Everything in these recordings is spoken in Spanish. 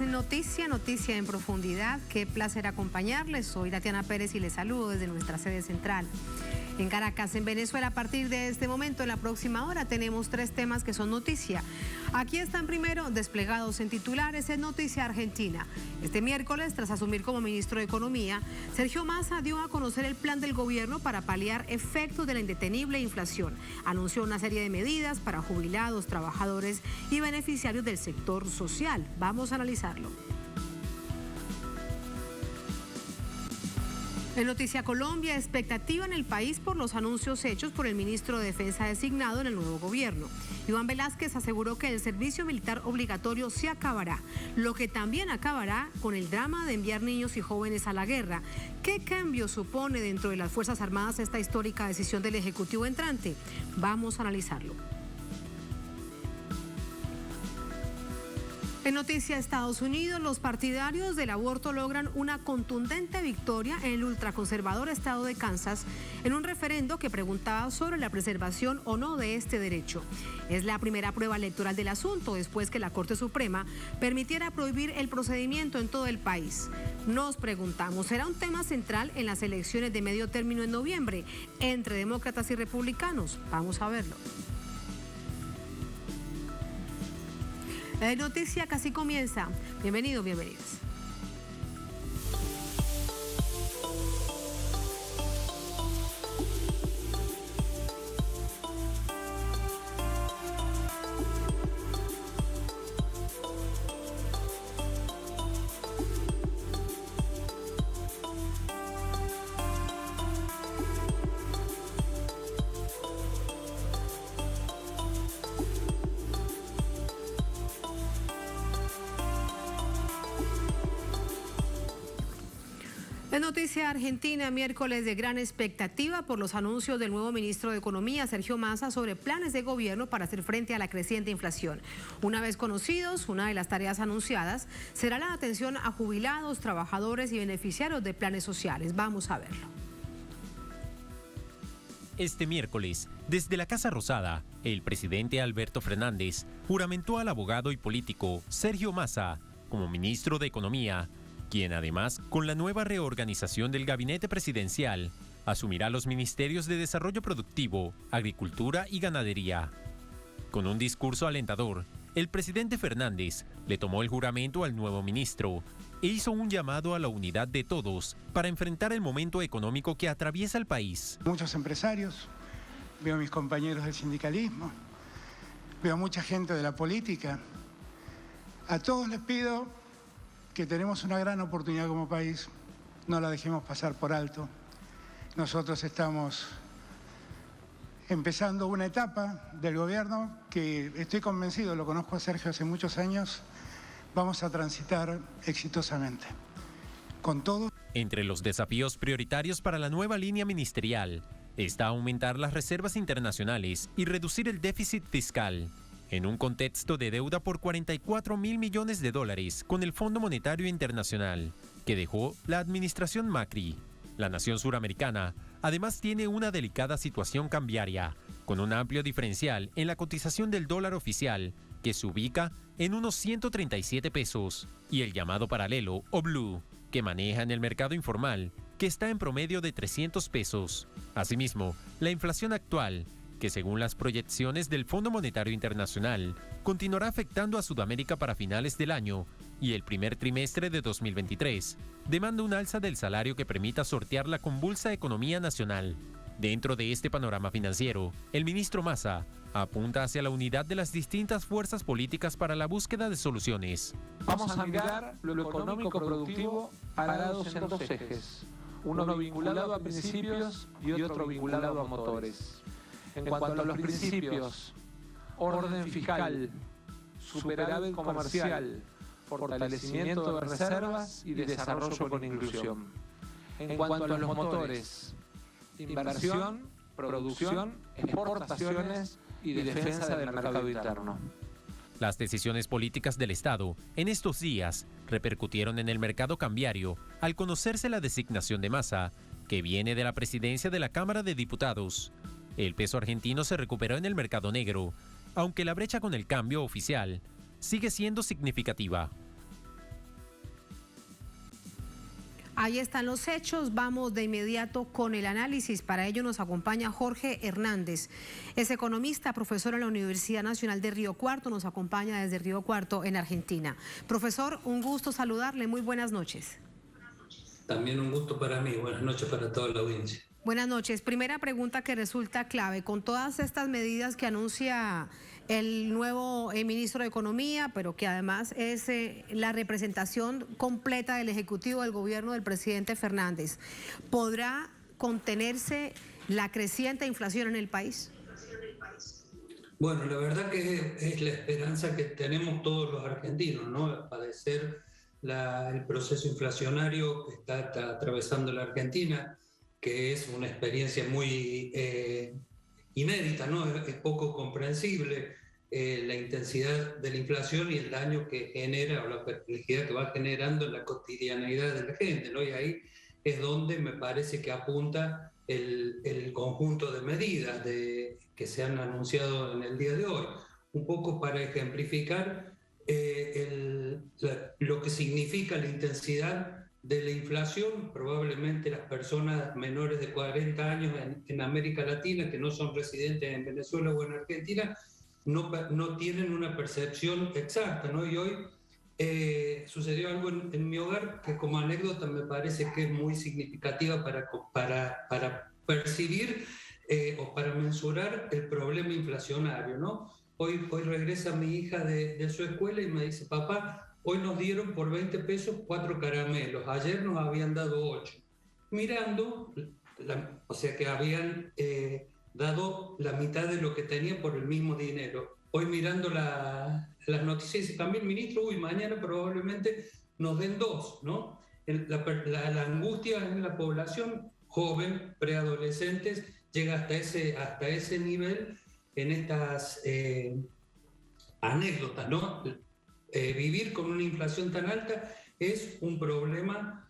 es noticia en profundidad. Qué placer acompañarles. Soy Tatiana Pérez y les saludo desde nuestra sede central. En Caracas, en Venezuela, a partir de este momento, en la próxima hora, tenemos 3 temas que son noticia. Aquí están primero desplegados en titulares en Noticia Argentina. Este miércoles, tras asumir como ministro de Economía, Sergio Massa dio a conocer el plan del gobierno para paliar efectos de la indetenible inflación. Anunció una serie de medidas para jubilados, trabajadores y beneficiarios del sector social. Vamos a analizarlo. En Noticia Colombia, expectativa en el país por los anuncios hechos por el ministro de Defensa designado en el nuevo gobierno. Iván Velázquez aseguró que el servicio militar obligatorio se acabará, lo que también acabará con el drama de enviar niños y jóvenes a la guerra. ¿Qué cambio supone dentro de las Fuerzas Armadas esta histórica decisión del Ejecutivo entrante? Vamos a analizarlo. En Noticia Estados Unidos, los partidarios del aborto logran una contundente victoria en el ultraconservador estado de Kansas en un referendo que preguntaba sobre la preservación o no de este derecho. Es la primera prueba electoral del asunto después que la Corte Suprema permitiera prohibir el procedimiento en todo el país. Nos preguntamos, ¿será un tema central en las elecciones de medio término en noviembre entre demócratas y republicanos? Vamos a verlo. La noticia casi comienza. Bienvenidos, bienvenidas. En Noticia Argentina, miércoles de gran expectativa por los anuncios del nuevo ministro de Economía, Sergio Massa, sobre planes de gobierno para hacer frente a la creciente inflación. Una vez conocidos, una de las tareas anunciadas será la atención a jubilados, trabajadores y beneficiarios de planes sociales. Vamos a verlo. Este miércoles, desde la Casa Rosada, el presidente Alberto Fernández juramentó al abogado y político Sergio Massa como ministro de Economía, quien además, con la nueva reorganización del gabinete presidencial, asumirá los ministerios de Desarrollo Productivo, Agricultura y Ganadería. Con un discurso alentador, el presidente Fernández le tomó el juramento al nuevo ministro e hizo un llamado a la unidad de todos para enfrentar el momento económico que atraviesa el país. Muchos empresarios, veo a mis compañeros del sindicalismo, veo a mucha gente de la política. A todos les pido que tenemos una gran oportunidad como país, no la dejemos pasar por alto. Nosotros estamos empezando una etapa del gobierno que estoy convencido, lo conozco a Sergio hace muchos años, vamos a transitar exitosamente. Con todo. Entre los desafíos prioritarios para la nueva línea ministerial está aumentar las reservas internacionales y reducir el déficit fiscal, en un contexto de deuda por $44.000 millones con el Fondo Monetario Internacional, que dejó la administración Macri. La nación suramericana además tiene una delicada situación cambiaria, con un amplio diferencial en la cotización del dólar oficial, que se ubica en unos 137 pesos, y el llamado paralelo o blue, que maneja en el mercado informal, que está en promedio de 300 pesos. Asimismo, la inflación actual, que según las proyecciones del Fondo Monetario Internacional, continuará afectando a Sudamérica para finales del año y el primer trimestre de 2023, demanda un alza del salario que permita sortear la convulsa economía nacional. Dentro de este panorama financiero, el ministro Massa apunta hacia la unidad de las distintas fuerzas políticas para la búsqueda de soluciones. Vamos a mirar lo económico productivo parados en 2 ejes, uno vinculado a principios y otro vinculado a motores. En cuanto a los principios, orden fiscal, superávit comercial, fortalecimiento de reservas y desarrollo con inclusión. En cuanto a los motores, inversión, producción, exportaciones y defensa del mercado interno. Las decisiones políticas del Estado en estos días repercutieron en el mercado cambiario al conocerse la designación de Massa, que viene de la presidencia de la Cámara de Diputados. El peso argentino se recuperó en el mercado negro, aunque la brecha con el cambio oficial sigue siendo significativa. Ahí están los hechos. Vamos de inmediato con el análisis. Para ello nos acompaña Jorge Hernández. Es economista, profesor en la Universidad Nacional de Río Cuarto. Nos acompaña desde Río Cuarto, en Argentina. Profesor, un gusto saludarle. Muy buenas noches. También un gusto para mí. Buenas noches para toda la audiencia. Buenas noches. Primera pregunta que resulta clave. Con todas estas medidas que anuncia el nuevo ministro de Economía, pero que además es la representación completa del Ejecutivo del gobierno del presidente Fernández, ¿podrá contenerse la creciente inflación en el país? Bueno, la verdad que es la esperanza que tenemos todos los argentinos, ¿no? Padecer el proceso inflacionario que está atravesando la Argentina, que es una experiencia muy inédita, ¿no? Es poco comprensible la intensidad de la inflación y el daño que genera o la perplejidad que va generando en la cotidianeidad de la gente, ¿no? Y ahí es donde me parece que apunta el conjunto de medidas que se han anunciado en el día de hoy. Un poco para ejemplificar lo que significa la intensidad de la inflación. Probablemente las personas menores de 40 años en América Latina, que no son residentes en Venezuela o en Argentina, no tienen una percepción exacta, ¿no? Y hoy sucedió algo en mi hogar que como anécdota me parece que es muy significativa para percibir o para mensurar el problema inflacionario, ¿no? Hoy regresa mi hija de su escuela y me dice: papá, hoy nos dieron por 20 pesos 4 caramelos, ayer nos habían dado 8. Mirando, o sea que habían dado la mitad de lo que tenían por el mismo dinero. Hoy mirando las noticias dice también, ministro, mañana probablemente nos den 2, ¿no? La angustia en la población joven, preadolescentes, llega hasta ese nivel en estas anécdotas, ¿no? Vivir con una inflación tan alta es un problema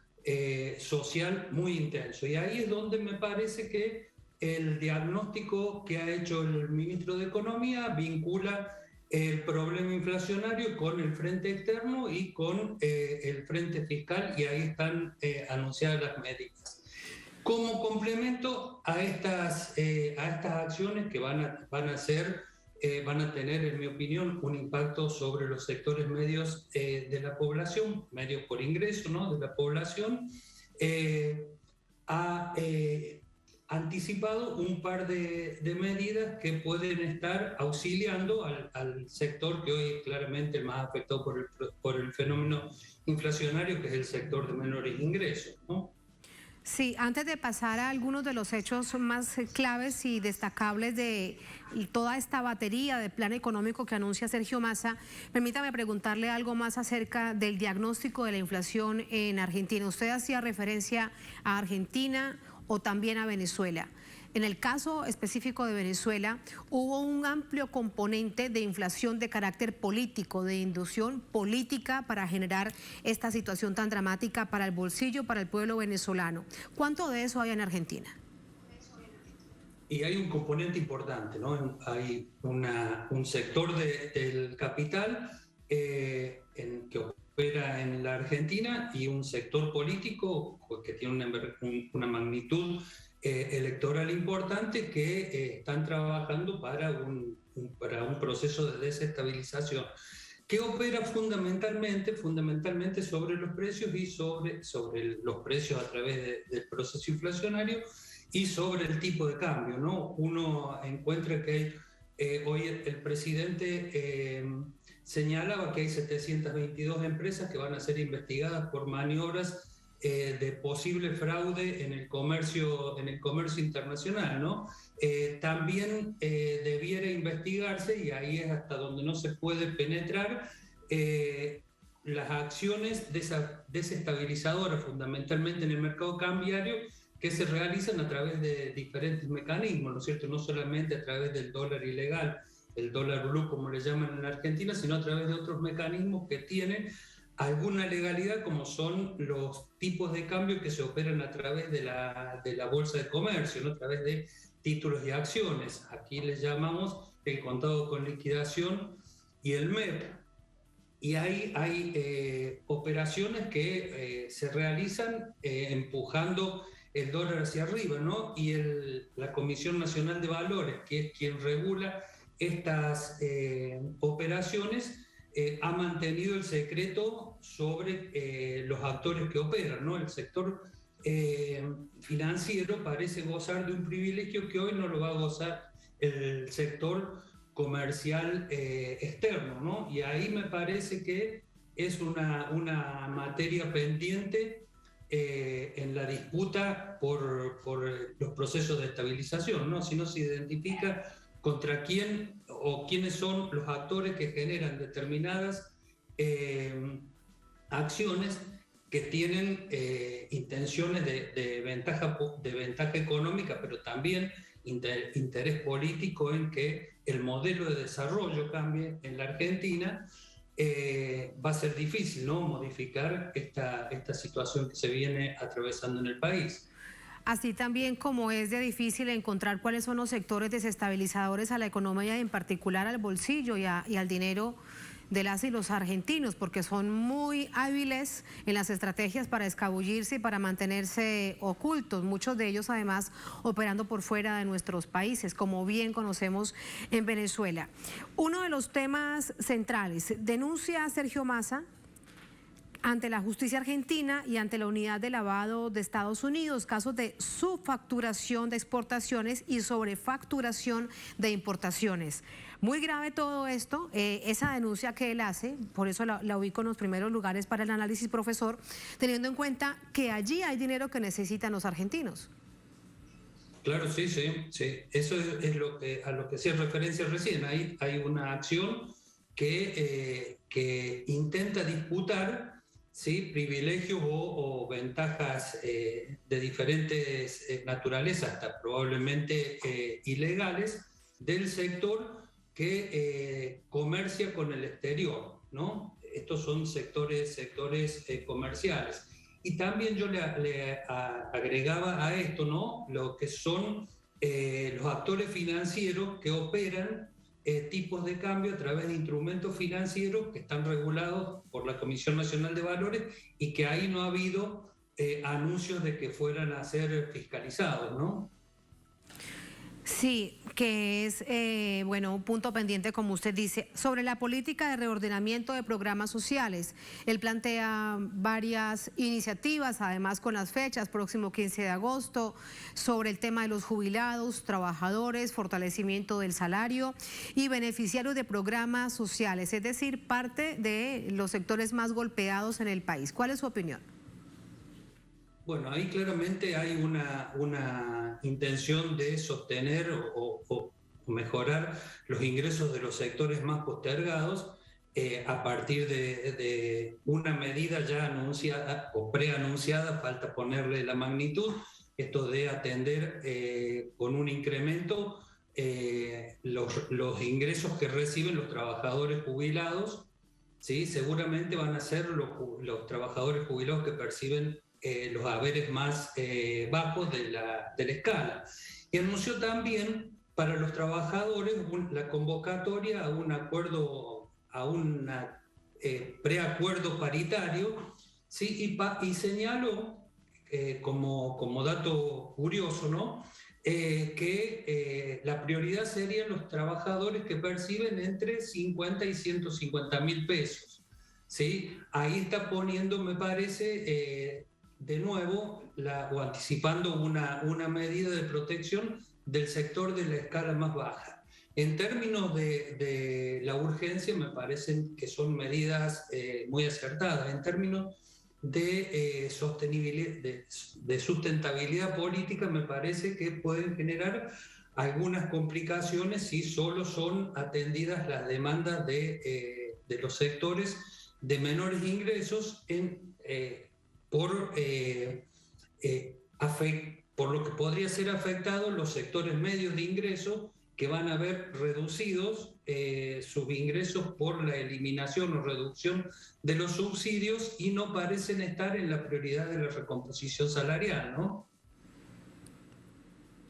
social muy intenso. Y ahí es donde me parece que el diagnóstico que ha hecho el ministro de Economía vincula el problema inflacionario con el frente externo y con el frente fiscal, y ahí están anunciadas las medidas. Como complemento a estas acciones que van a tener, en mi opinión, un impacto sobre los sectores medios de la población, medios por ingreso, ¿no?, de la población, ha anticipado un par de medidas que pueden estar auxiliando al sector que hoy es claramente el más afectado por el fenómeno inflacionario, que es el sector de menores ingresos, ¿no? Sí, antes de pasar a algunos de los hechos más claves y destacables de toda esta batería de plan económico que anuncia Sergio Massa, permítame preguntarle algo más acerca del diagnóstico de la inflación en Argentina. Usted hacía referencia a Argentina o también a Venezuela. En el caso específico de Venezuela, hubo un amplio componente de inflación de carácter político, de inducción política para generar esta situación tan dramática para el bolsillo, para el pueblo venezolano. ¿Cuánto de eso hay en Argentina? Y hay un componente importante, ¿no? Hay un sector del capital que opera en la Argentina y un sector político que tiene una magnitud electoral importante que están trabajando para un proceso de desestabilización que opera fundamentalmente sobre los precios y sobre los precios a través del proceso inflacionario y sobre el tipo de cambio, ¿no? Uno encuentra que hoy el presidente señalaba que hay 722 empresas que van a ser investigadas por maniobras de posible fraude en el comercio internacional, ¿no? También debiera investigarse, y ahí es hasta donde no se puede penetrar, las acciones desestabilizadoras, fundamentalmente en el mercado cambiario, que se realizan a través de diferentes mecanismos, ¿no es cierto? No solamente a través del dólar ilegal, el dólar blue, como le llaman en la Argentina, sino a través de otros mecanismos que tienen alguna legalidad, como son los tipos de cambio que se operan a través de la bolsa de comercio, ¿no? A través de títulos y acciones. Aquí les llamamos el contado con liquidación y el MEP. y hay operaciones que se realizan empujando el dólar hacia arriba, ¿no? Y la Comisión Nacional de Valores, que es quien regula estas operaciones, ha mantenido el secreto sobre los actores que operan, ¿no? El sector financiero parece gozar de un privilegio que hoy no lo va a gozar el sector comercial externo, ¿no? Y ahí me parece que es una materia pendiente en la disputa por los procesos de estabilización, ¿no? Si no se identifica contra quién o quiénes son los actores que generan determinadas acciones que tienen intenciones de ventaja económica, pero también interés político en que el modelo de desarrollo cambie en la Argentina. Va a ser difícil, ¿no?, modificar esta situación que se viene atravesando en el país. Así también como es de difícil encontrar cuáles son los sectores desestabilizadores a la economía y en particular al bolsillo y al dinero de las y los argentinos, porque son muy hábiles en las estrategias para escabullirse y para mantenerse ocultos, muchos de ellos además operando por fuera de nuestros países, como bien conocemos en Venezuela. Uno de los temas centrales, denuncia Sergio Massa ante la justicia argentina y ante la unidad de lavado de Estados Unidos, casos de subfacturación de exportaciones y sobrefacturación de importaciones. Muy grave todo esto, esa denuncia que él hace, por eso la ubico en los primeros lugares para el análisis, profesor, teniendo en cuenta que allí hay dinero que necesitan los argentinos. Claro, sí. Eso es a lo que hacía referencia recién. Hay una acción que intenta disputar, ¿sí?, privilegios o ventajas de diferentes naturalezas, hasta probablemente ilegales, del sector que comercia con el exterior, ¿no? Estos son sectores comerciales. Y también yo le agregaba a esto, ¿no?, lo que son los actores financieros que operan tipos de cambio a través de instrumentos financieros que están regulados por la Comisión Nacional de Valores y que ahí no ha habido anuncios de que fueran a ser fiscalizados, ¿no? Sí, que es, un punto pendiente, como usted dice, sobre la política de reordenamiento de programas sociales. Él plantea varias iniciativas, además con las fechas, próximo 15 de agosto, sobre el tema de los jubilados, trabajadores, fortalecimiento del salario y beneficiarios de programas sociales, es decir, parte de los sectores más golpeados en el país. ¿Cuál es su opinión? Bueno, ahí claramente hay una intención de sostener o mejorar los ingresos de los sectores más postergados a partir de una medida ya anunciada o preanunciada, falta ponerle la magnitud, esto de atender con un incremento los ingresos que reciben los trabajadores jubilados, ¿sí? Seguramente van a ser los trabajadores jubilados que perciben los haberes más bajos de la escala. Y anunció también para los trabajadores la convocatoria a un acuerdo, a un preacuerdo paritario, ¿sí? Y señaló como dato curioso, ¿no?, que la prioridad serían los trabajadores que perciben entre 50 y 150 mil pesos. ¿Sí? Ahí está poniendo, me parece, de nuevo, o anticipando una medida de protección del sector de la escala más baja. En términos de la urgencia, me parecen que son medidas muy acertadas. En términos de sostenibilidad, de sustentabilidad política, me parece que pueden generar algunas complicaciones si solo son atendidas las demandas de los sectores de menores ingresos por lo que podría ser afectados los sectores medios de ingreso, que van a ver reducidos sus ingresos por la eliminación o reducción de los subsidios y no parecen estar en la prioridad de la recomposición salarial, ¿no?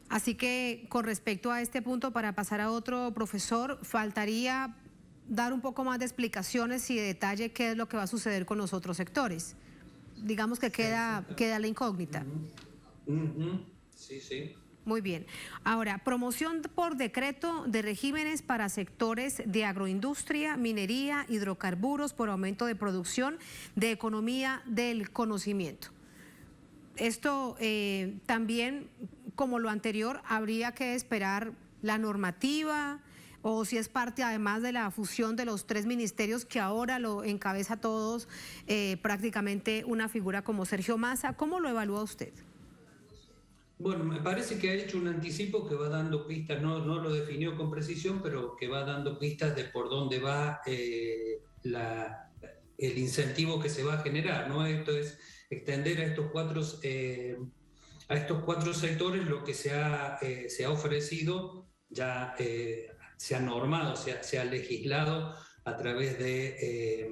Así que con respecto a este punto, para pasar a otro, profesor, faltaría dar un poco más de explicaciones y de detalle qué es lo que va a suceder con los otros sectores. Digamos que queda la incógnita. Sí, sí. Muy bien. Ahora, promoción por decreto de regímenes para sectores de agroindustria, minería, hidrocarburos por aumento de producción, de economía del conocimiento. Esto también, como lo anterior, habría que esperar la normativa o si es parte además de la fusión de los 3 ministerios que ahora lo encabeza todos prácticamente una figura como Sergio Massa. ¿Cómo lo evalúa usted? Bueno, me parece que ha hecho un anticipo que va dando pistas, no lo definió con precisión, pero que va dando pistas de por dónde va el incentivo que se va a generar, ¿no? Esto es extender a estos cuatro sectores lo que se ha ofrecido, ya se ha normado, se ha legislado a través de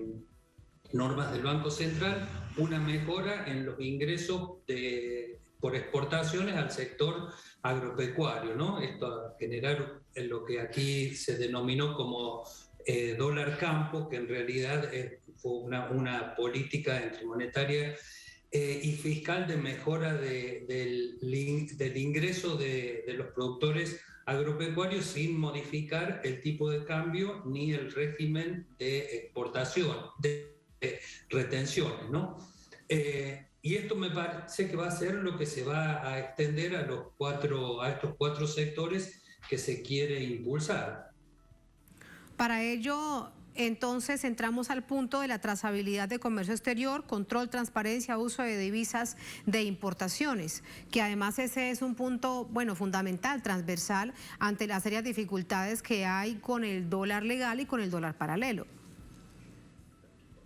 normas del Banco Central, una mejora en los ingresos por exportaciones al sector agropecuario, ¿no? Esto a generar lo que aquí se denominó como dólar campo, que en realidad fue una política entre monetaria y fiscal de mejora del ingreso de los productores agropecuarios sin modificar el tipo de cambio ni el régimen de exportación, de retenciones, ¿no? Y esto me parece que va a ser lo que se va a extender a estos 4 sectores que se quiere impulsar. Para ello, entonces, entramos al punto de la trazabilidad de comercio exterior, control, transparencia, uso de divisas de importaciones, que además ese es un punto, bueno, fundamental, transversal, ante las serias dificultades que hay con el dólar legal y con el dólar paralelo.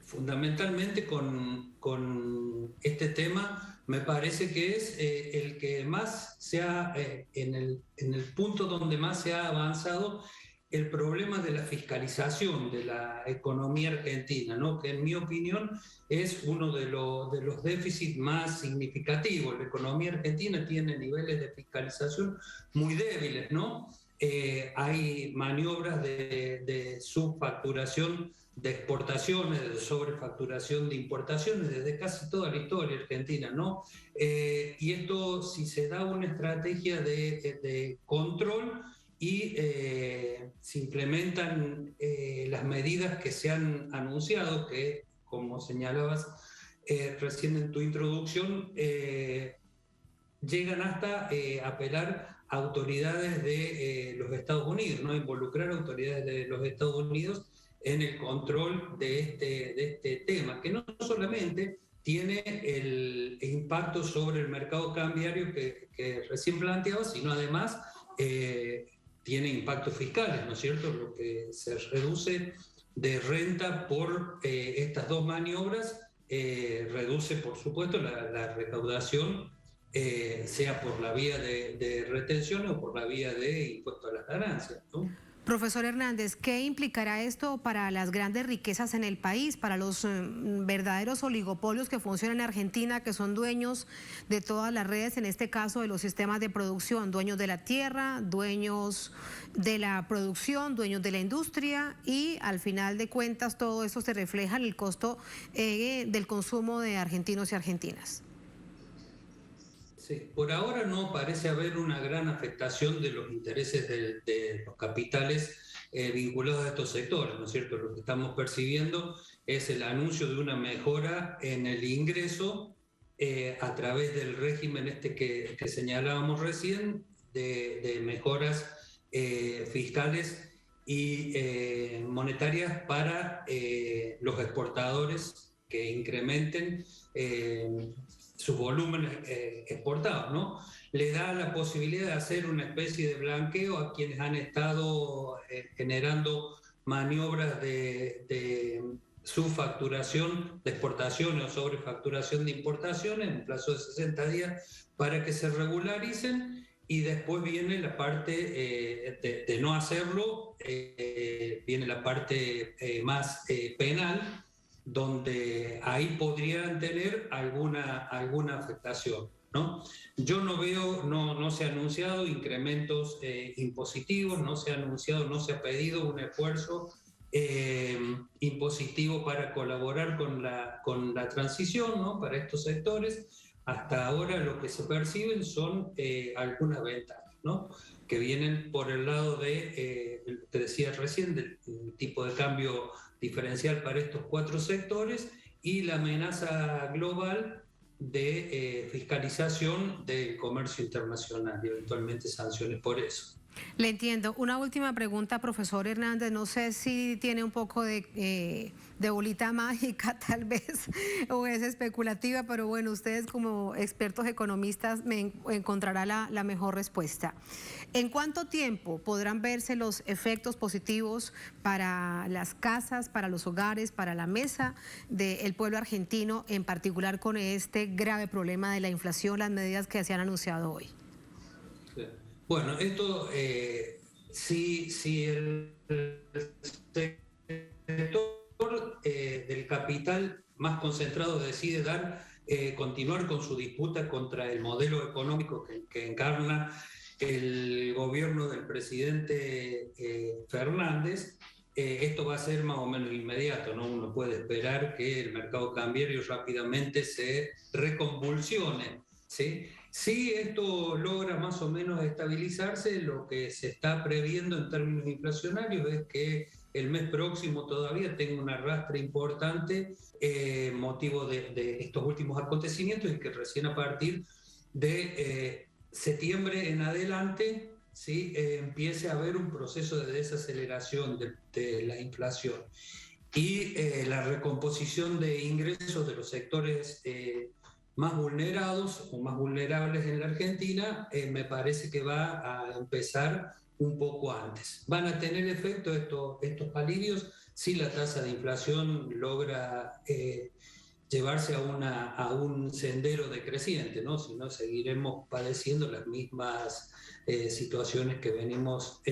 Fundamentalmente con este tema me parece que es el que más se ha, en el punto donde más se ha avanzado el problema de la fiscalización de la economía argentina, ¿no? Que en mi opinión es uno de los déficits más significativos. La economía argentina tiene niveles de fiscalización muy débiles, ¿no? Hay maniobras de subfacturación de exportaciones, de sobrefacturación de importaciones desde casi toda la historia argentina, ¿no? Y esto, si se da una estrategia de control y se implementan las medidas que se han anunciado, que como señalabas recién en tu introducción, llegan hasta apelar a autoridades de los Estados Unidos, ¿no? Involucrar a autoridades de los Estados Unidos en el control de este tema, que no solamente tiene el impacto sobre el mercado cambiario que recién planteaba, sino además tiene impactos fiscales, ¿no es cierto? Lo que se reduce de renta por estas 2 maniobras reduce, por supuesto, la recaudación, sea por la vía de retención o por la vía de impuesto a las ganancias, ¿no? Profesor Hernández, ¿qué implicará esto para las grandes riquezas en el país, para los verdaderos oligopolios que funcionan en Argentina, que son dueños de todas las redes, en este caso de los sistemas de producción, dueños de la tierra, dueños de la producción, dueños de la industria y al final de cuentas todo eso se refleja en el costo del consumo de argentinos y argentinas? Sí, por ahora no parece haber una gran afectación de los intereses de los capitales vinculados a estos sectores, ¿no es cierto? Lo que estamos percibiendo es el anuncio de una mejora en el ingreso a través del régimen que señalábamos recién, de mejoras fiscales y monetarias para los exportadores que incrementen sus volúmenes exportados, ¿no? Le da la posibilidad de hacer una especie de blanqueo a quienes han estado generando maniobras de subfacturación de exportaciones o sobrefacturación de importaciones en un plazo de 60 días para que se regularicen, y después viene la parte de no hacerlo, viene la parte más penal, donde ahí podrían tener alguna afectación, ¿no? Yo no veo, no se ha anunciado incrementos impositivos, no se ha pedido un esfuerzo impositivo para colaborar con la transición, ¿no?, para estos sectores. Hasta ahora lo que se perciben son algunas ventajas, ¿no?, que vienen por el lado de, te decía recién, del tipo de cambio diferencial para estos 4 sectores y la amenaza global de fiscalización del comercio internacional y eventualmente sanciones por eso. Le entiendo. Una última pregunta, profesor Hernández. No sé si tiene un poco de bolita mágica, tal vez, o es especulativa, pero bueno, ustedes como expertos economistas me encontrará la mejor respuesta. ¿En cuánto tiempo podrán verse los efectos positivos para las casas, para los hogares, para la mesa del pueblo argentino, en particular con este grave problema de la inflación, las medidas que se han anunciado hoy? Sí. Bueno, esto, si el sector del capital más concentrado decide continuar con su disputa contra el modelo económico que encarna el gobierno del presidente Fernández, esto va a ser más o menos inmediato, ¿no? Uno puede esperar que el mercado cambiario rápidamente se reconvulsione, ¿sí? Si esto logra más o menos estabilizarse, lo que se está previendo en términos inflacionarios es que el mes próximo todavía tenga un arrastre importante, motivo de estos últimos acontecimientos, y que recién a partir de septiembre en adelante, ¿sí?, empiece a haber un proceso de desaceleración de la inflación y la recomposición de ingresos de los sectores más vulnerados o más vulnerables en la Argentina. Me parece que va a empezar un poco antes. ¿Van a tener efecto estos alivios si la tasa de inflación logra llevarse a un sendero decreciente, ¿no? Si no, seguiremos padeciendo las mismas situaciones que venimos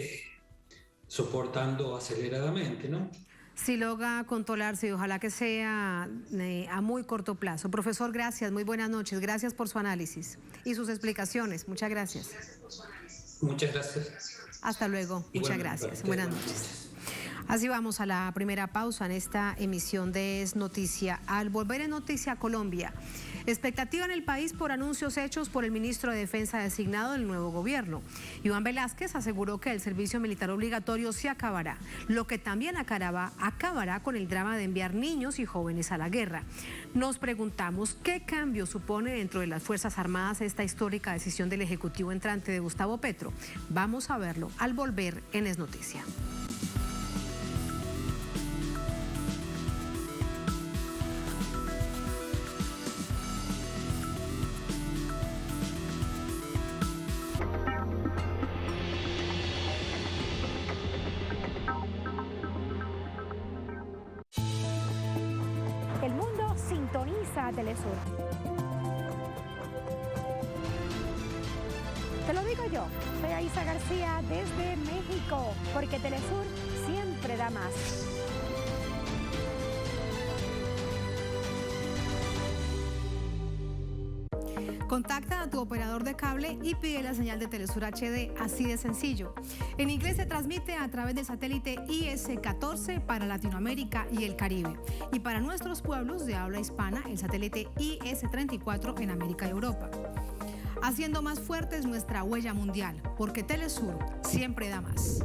soportando aceleradamente, ¿no? Si logra controlarse y ojalá que sea a muy corto plazo. Profesor, gracias, muy buenas noches. Gracias por su análisis y sus explicaciones. Muchas gracias. Muchas gracias. Hasta luego. Muchas gracias. Buenas noches. Así vamos a la primera pausa en esta emisión de Es Noticia. Al volver en Noticia Colombia, expectativa en el país por anuncios hechos por el ministro de Defensa designado del nuevo gobierno. Iván Velázquez aseguró que el servicio militar obligatorio se acabará, lo que también acabará con el drama de enviar niños y jóvenes a la guerra. Nos preguntamos qué cambio supone dentro de las Fuerzas Armadas esta histórica decisión del Ejecutivo entrante de Gustavo Petro. Vamos a verlo al volver en Es Noticia. El mundo sintoniza a Telesur. Te lo digo yo, soy Aisa García desde México, porque Telesur siempre da más. Contacta a tu operador de cable y pide la señal de Telesur HD, así de sencillo. En inglés se transmite a través del satélite IS-14 para Latinoamérica y el Caribe. Y para nuestros pueblos de habla hispana, el satélite IS-34 en América y Europa. Haciendo más fuerte nuestra huella mundial, porque Telesur siempre da más.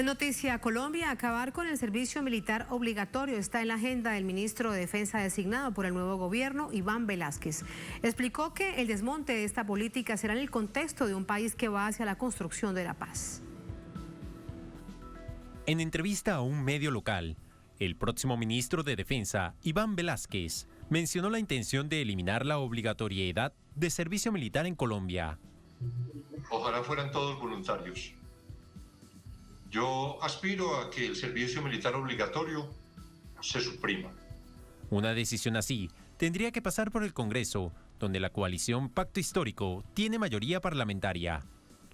En Noticia Colombia, acabar con el servicio militar obligatorio está en la agenda del ministro de Defensa designado por el nuevo gobierno, Iván Velásquez. Explicó que el desmonte de esta política será en el contexto de un país que va hacia la construcción de la paz. En entrevista a un medio local, el próximo ministro de Defensa, Iván Velásquez, mencionó la intención de eliminar la obligatoriedad de servicio militar en Colombia. Ojalá fueran todos voluntarios. Yo aspiro a que el servicio militar obligatorio se suprima. Una decisión así tendría que pasar por el Congreso, donde la coalición Pacto Histórico tiene mayoría parlamentaria.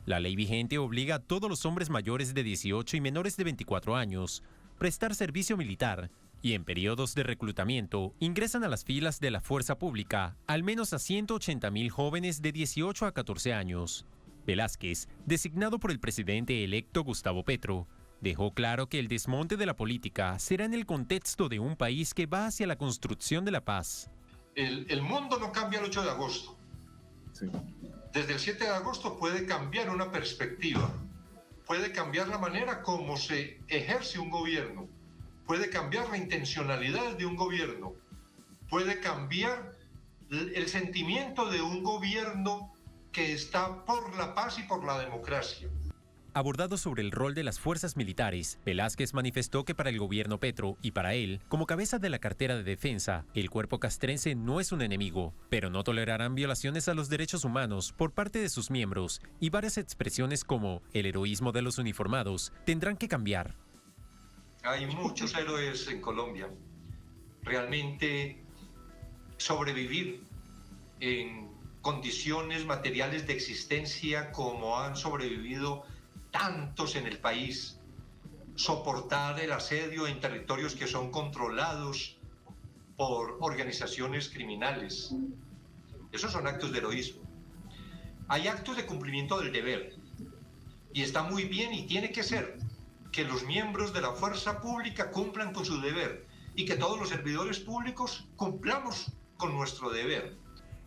La ley vigente obliga a todos los hombres mayores de 18 y menores de 24 años a prestar servicio militar y en periodos de reclutamiento ingresan a las filas de la fuerza pública al menos a 180.000 jóvenes de 18 a 14 años. Velásquez, designado por el presidente electo Gustavo Petro, dejó claro que el desmonte de la política será en el contexto de un país que va hacia la construcción de la paz. El mundo no cambia el 8 de agosto. Sí. Desde el 7 de agosto puede cambiar una perspectiva, puede cambiar la manera como se ejerce un gobierno, puede cambiar la intencionalidad de un gobierno, puede cambiar el sentimiento de un gobierno que está por la paz y por la democracia. Abordado sobre el rol de las fuerzas militares, Velásquez manifestó que para el gobierno Petro y para él, como cabeza de la cartera de defensa, el cuerpo castrense no es un enemigo, pero no tolerarán violaciones a los derechos humanos por parte de sus miembros y varias expresiones como el heroísmo de los uniformados tendrán que cambiar. Hay muchos héroes en Colombia. Realmente sobrevivir en condiciones materiales de existencia como han sobrevivido tantos en el país, soportar el asedio en territorios que son controlados por organizaciones criminales. Esos son actos de heroísmo. Hay actos de cumplimiento del deber y está muy bien y tiene que ser que los miembros de la fuerza pública cumplan con su deber y que todos los servidores públicos cumplamos con nuestro deber.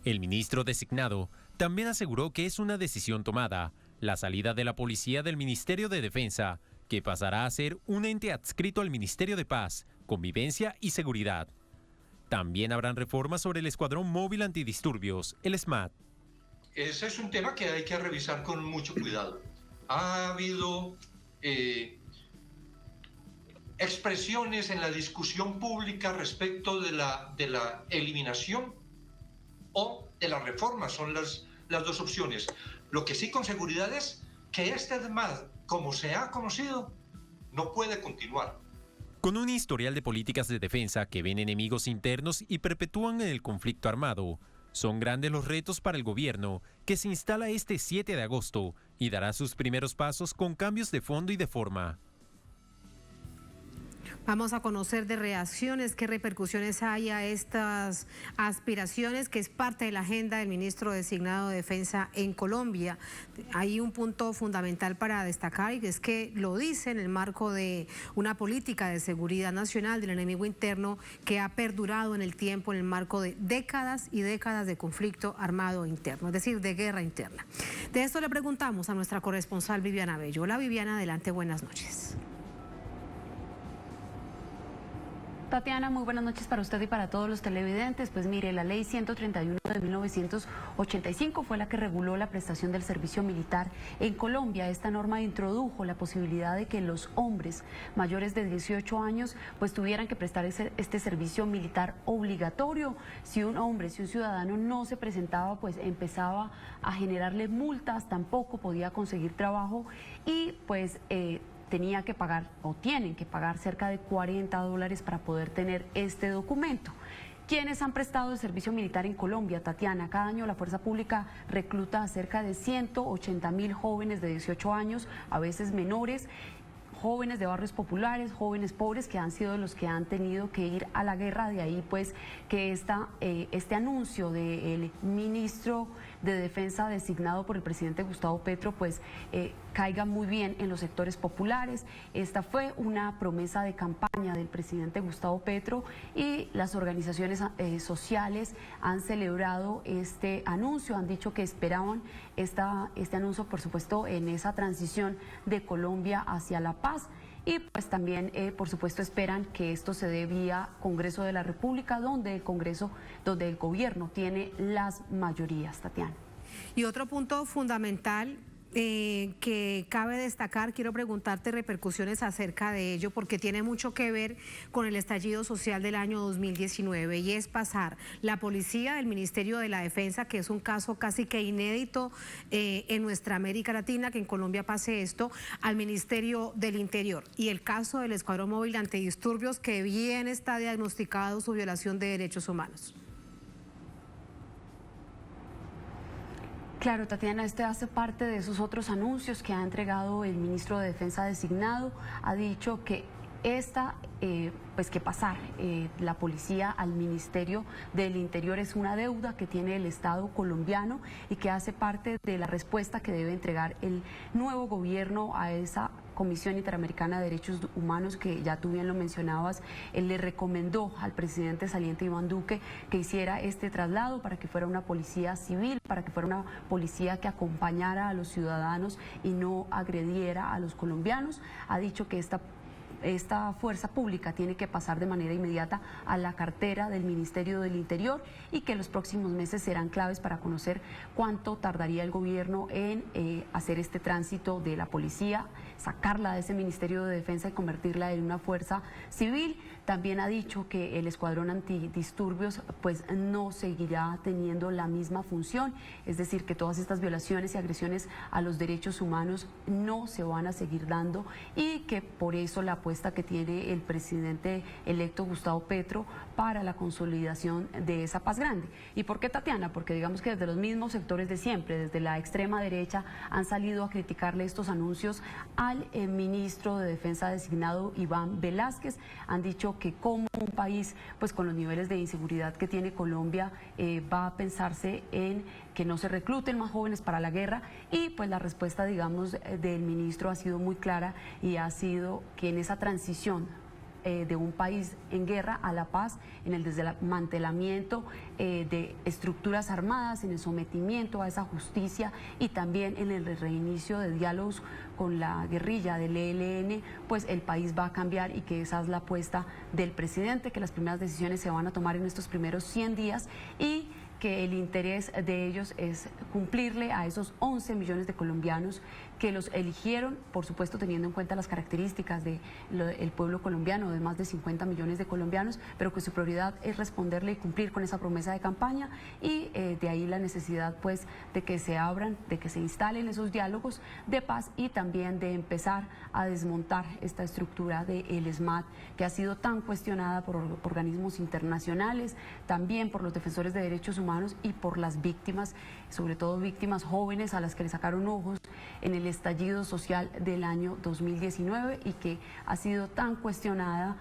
El ministro designado también aseguró que es una decisión tomada, la salida de la policía del Ministerio de Defensa, que pasará a ser un ente adscrito al Ministerio de Paz, Convivencia y Seguridad. También habrán reformas sobre el Escuadrón Móvil Antidisturbios, el SMAT. Ese es un tema que hay que revisar con mucho cuidado. Ha habido expresiones en la discusión pública respecto de la eliminación o de la reforma, son las dos opciones. Lo que sí con seguridad es que este SMAT, como se ha conocido, no puede continuar. Con un historial de políticas de defensa que ven enemigos internos y perpetúan el conflicto armado, son grandes los retos para el gobierno, que se instala este 7 de agosto y dará sus primeros pasos con cambios de fondo y de forma. Vamos a conocer de reacciones, qué repercusiones hay a estas aspiraciones, que es parte de la agenda del ministro designado de Defensa en Colombia. Hay un punto fundamental para destacar y es que lo dice en el marco de una política de seguridad nacional del enemigo interno que ha perdurado en el tiempo en el marco de décadas y décadas de conflicto armado interno, es decir, de guerra interna. De esto le preguntamos a nuestra corresponsal Viviana Bello. Hola Viviana, adelante, buenas noches. Tatiana, muy buenas noches para usted y para todos los televidentes. Pues mire, la ley 131 de 1985 fue la que reguló la prestación del servicio militar en Colombia. Esta norma introdujo la posibilidad de que los hombres mayores de 18 años pues tuvieran que prestar este servicio militar obligatorio. Si un ciudadano no se presentaba, pues empezaba a generarle multas, tampoco podía conseguir trabajo y pues tenía que pagar o tienen que pagar cerca de $40 para poder tener este documento. ¿Quiénes han prestado el servicio militar en Colombia, Tatiana? Cada año la fuerza pública recluta a cerca de 180.000 jóvenes de 18 años, a veces menores, jóvenes de barrios populares, jóvenes pobres que han sido los que han tenido que ir a la guerra. De ahí pues que este anuncio del ministro de Defensa designado por el presidente Gustavo Petro pues caiga muy bien en los sectores populares. Esta fue una promesa de campaña del presidente Gustavo Petro y las organizaciones sociales han celebrado este anuncio, han dicho que esperaban este anuncio, por supuesto, en esa transición de Colombia hacia la paz. paz. Y pues también, por supuesto, esperan que esto se dé vía Congreso de la República, donde el gobierno tiene las mayorías, Tatiana. Y otro punto fundamental que cabe destacar, quiero preguntarte repercusiones acerca de ello, porque tiene mucho que ver con el estallido social del año 2019, y es pasar la policía del Ministerio de la Defensa, que es un caso casi que inédito en nuestra América Latina, que en Colombia pase esto, al Ministerio del Interior, y el caso del Escuadrón Móvil Antidisturbios, que bien está diagnosticado su violación de derechos humanos. Claro, Tatiana, este hace parte de esos otros anuncios que ha entregado el ministro de Defensa designado. Ha dicho que que pasar la policía al Ministerio del Interior es una deuda que tiene el Estado colombiano y que hace parte de la respuesta que debe entregar el nuevo gobierno a esa Comisión Interamericana de Derechos Humanos, que ya tú bien lo mencionabas. Él le recomendó al presidente saliente Iván Duque que hiciera este traslado para que fuera una policía civil, para que fuera una policía que acompañara a los ciudadanos y no agrediera a los colombianos. Ha dicho que esta fuerza pública tiene que pasar de manera inmediata a la cartera del Ministerio del Interior y que los próximos meses serán claves para conocer cuánto tardaría el gobierno en hacer este tránsito de la policía, sacarla de ese Ministerio de Defensa y convertirla en una fuerza civil. También ha dicho que el Escuadrón Antidisturbios pues no seguirá teniendo la misma función, es decir, que todas estas violaciones y agresiones a los derechos humanos no se van a seguir dando, y que por eso la apuesta que tiene el presidente electo Gustavo Petro para la consolidación de esa paz grande. ¿Y por qué, Tatiana? Porque digamos que desde los mismos sectores de siempre, desde la extrema derecha, han salido a criticarle estos anuncios al ministro de Defensa designado Iván Velásquez. Han dicho que como un país pues con los niveles de inseguridad que tiene Colombia va a pensarse en que no se recluten más jóvenes para la guerra, y pues la respuesta, digamos, del ministro ha sido muy clara, y ha sido que en esa transición de un país en guerra a la paz, en el desmantelamiento de estructuras armadas, en el sometimiento a esa justicia y también en el reinicio de diálogos con la guerrilla del ELN, pues el país va a cambiar, y que esa es la apuesta del presidente, que las primeras decisiones se van a tomar en estos primeros 100 días y que el interés de ellos es cumplirle a esos 11 millones de colombianos que los eligieron, por supuesto teniendo en cuenta las características del pueblo colombiano, de más de 50 millones de colombianos, pero que su prioridad es responderle y cumplir con esa promesa de campaña, y de ahí la necesidad pues de que se abran, de que se instalen esos diálogos de paz, y también de empezar a desmontar esta estructura del ESMAD, que ha sido tan cuestionada por organismos internacionales, también por los defensores de derechos humanos y por las víctimas, sobre todo víctimas jóvenes a las que le sacaron ojos en el estallido social del año 2019, y que ha sido tan cuestionada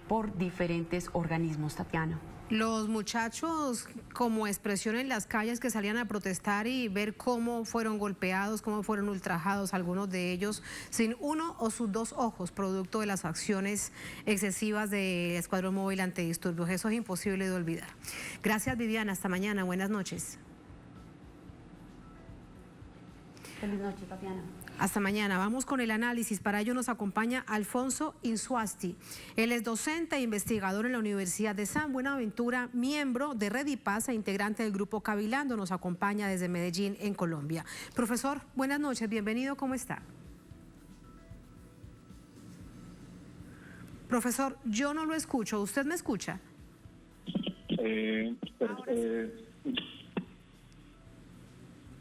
por diferentes organismos, Tatiana. Los muchachos como expresión en las calles que salían a protestar y ver cómo fueron golpeados, cómo fueron ultrajados, algunos de ellos sin uno o sus dos ojos, producto de las acciones excesivas del Escuadrón Móvil Antidisturbios. Eso es imposible de olvidar. Gracias, Viviana. Hasta mañana. Buenas noches. Feliz noche, Tatiana. Hasta mañana. Vamos con el análisis. Para ello nos acompaña Alfonso Insuasti. Él es docente e investigador en la Universidad de San Buenaventura, miembro de Red y Paz e integrante del Grupo Cabilando. Nos acompaña desde Medellín, en Colombia. Profesor, buenas noches. Bienvenido. ¿Cómo está? Profesor, yo no lo escucho. ¿Usted me escucha?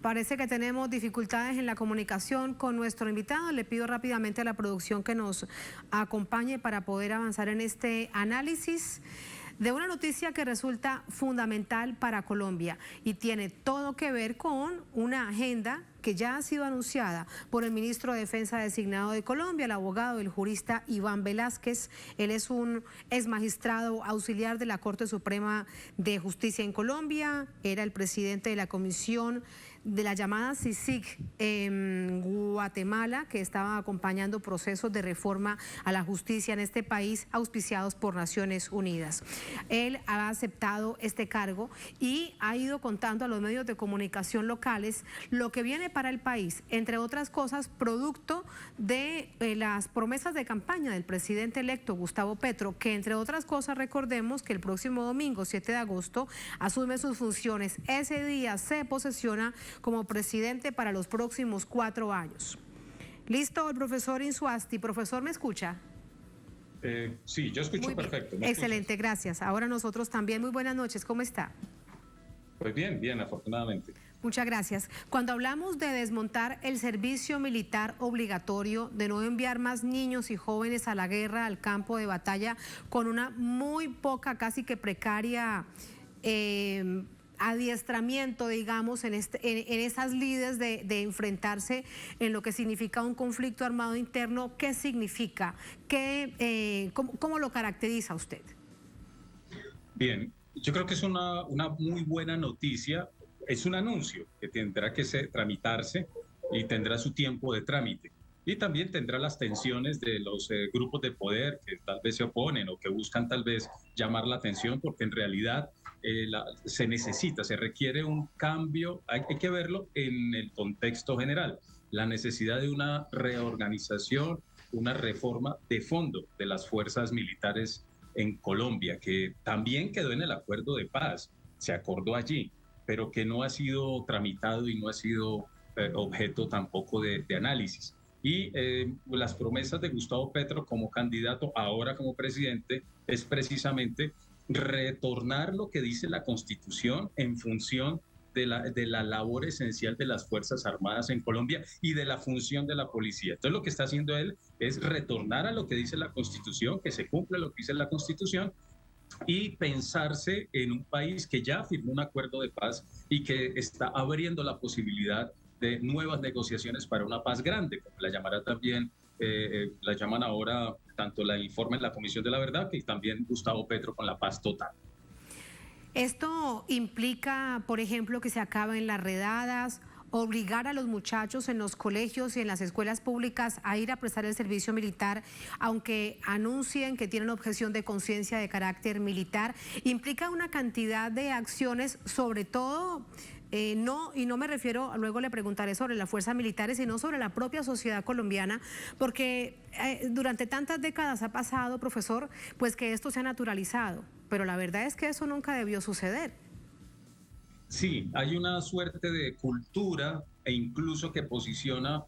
Parece que tenemos dificultades en la comunicación con nuestro invitado. Le pido rápidamente a la producción que nos acompañe para poder avanzar en este análisis de una noticia que resulta fundamental para Colombia y tiene todo que ver con una agenda que ya ha sido anunciada por el ministro de Defensa designado de Colombia, el abogado, el jurista Iván Velásquez. Él es un ex magistrado auxiliar de la Corte Suprema de Justicia en Colombia, era el presidente de la Comisión de la llamada CICIG en Guatemala, que estaba acompañando procesos de reforma a la justicia en este país auspiciados por Naciones Unidas. Él ha aceptado este cargo y ha ido contando a los medios de comunicación locales lo que viene para el país, entre otras cosas, producto de las promesas de campaña del presidente electo Gustavo Petro, que entre otras cosas recordemos que el próximo domingo 7 de agosto asume sus funciones. Ese día se posesiona como presidente para los próximos 4 años. ¿Listo, el profesor Insuasti? Profesor, ¿me escucha? Sí, yo escucho perfecto. Excelente, gracias. Ahora nosotros también. Muy buenas noches, ¿cómo está? Pues bien, afortunadamente. Muchas gracias. Cuando hablamos de desmontar el servicio militar obligatorio, de no enviar más niños y jóvenes a la guerra, al campo de batalla, con una muy poca, casi que precaria adiestramiento, digamos, en esas lides de enfrentarse en lo que significa un conflicto armado interno, ¿qué significa? ¿Cómo lo caracteriza usted? Bien, yo creo que es una muy buena noticia. Es un anuncio que tendrá que tramitarse y tendrá su tiempo de trámite. Y también tendrá las tensiones de los grupos de poder que tal vez se oponen o que buscan tal vez llamar la atención, porque en realidad se requiere un cambio, hay que verlo en el contexto general, la necesidad de una reorganización, una reforma de fondo de las fuerzas militares en Colombia, que también quedó en el acuerdo de paz, se acordó allí, pero que no ha sido tramitado y no ha sido objeto tampoco de análisis. Y las promesas de Gustavo Petro como candidato, ahora como presidente, es precisamente retornar lo que dice la Constitución en función de la labor esencial de las Fuerzas Armadas en Colombia y de la función de la policía. Entonces lo que está haciendo él es retornar a lo que dice la Constitución, que se cumpla lo que dice la Constitución, y pensarse en un país que ya firmó un acuerdo de paz y que está abriendo la posibilidad de nuevas negociaciones para una paz grande, como la llamará también, la llaman ahora tanto la informe de la Comisión de la Verdad que también Gustavo Petro con la paz total. ¿Esto implica, por ejemplo, que se acaben las redadas, obligar a los muchachos en los colegios y en las escuelas públicas a ir a prestar el servicio militar, aunque anuncien que tienen objeción de conciencia de carácter militar? Implica una cantidad de acciones, sobre todo, no me refiero, luego le preguntaré sobre las fuerzas militares, sino sobre la propia sociedad colombiana, porque durante tantas décadas ha pasado, profesor, pues que esto se ha naturalizado, pero la verdad es que eso nunca debió suceder. Sí, hay una suerte de cultura e incluso que posiciona